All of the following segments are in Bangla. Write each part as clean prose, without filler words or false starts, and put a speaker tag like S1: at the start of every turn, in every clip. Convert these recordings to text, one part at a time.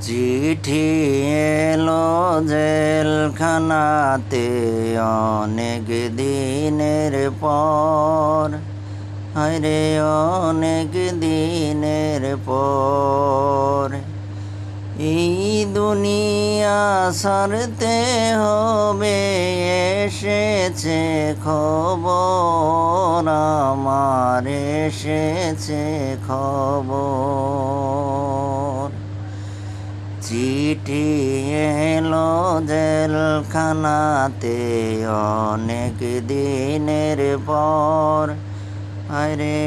S1: চিঠি এলো জেলখানাতে অনেক দিনের পর, হায়রে অনেক দিনের পর। এই দুনিয়া ছাড়তে হবে, এসেছে খবর আমার, এসেছে খবর। চিঠি এলো জেলখানাতে অনেক দিনের পর, আরে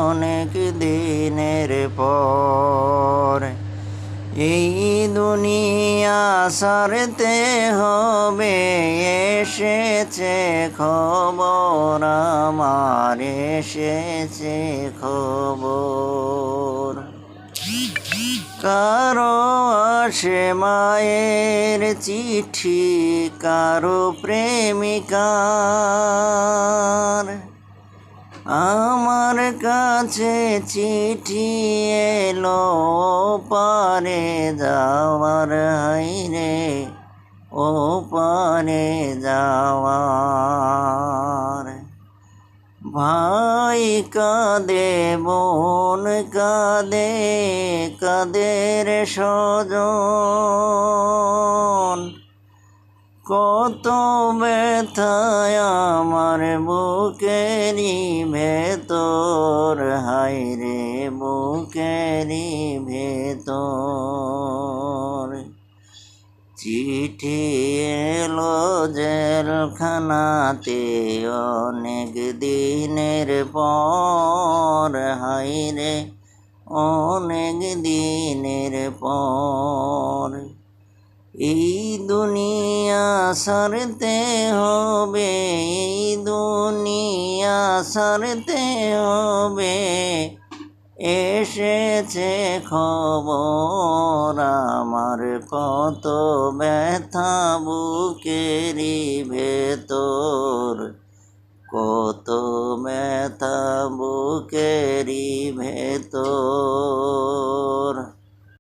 S1: অনেক দিনের পর। এই দুনিয়া ছাড়তে হবে, এসেছে খবর আমার, এসেছে খবর। কারো আসে মায়ের চিঠি, কারো প্রেমিকার। আমার কাছে চিঠি এলো পারে যাওয়ার, হায়রে ও পারে যাওয়ার। ভাই কাঁদে, বোন কাঁদে, কাদের স্বজন। কত ব্যথায় আমার বুকেরই ভেতর, হায়রে বুকেরই ভেতর। চিঠি এলো জেলখানাতে অনেক দিনের পর, হায়রে অনেক দিনের পর। এই দুনিয়া ছাড়তে হবে, এই দুনিয়া ছাড়তে হবে, এসেছে খবর আমার। কত ব্যথা বুকেরই ভেতর, কত ব্যথা বুকেরই ভেতর।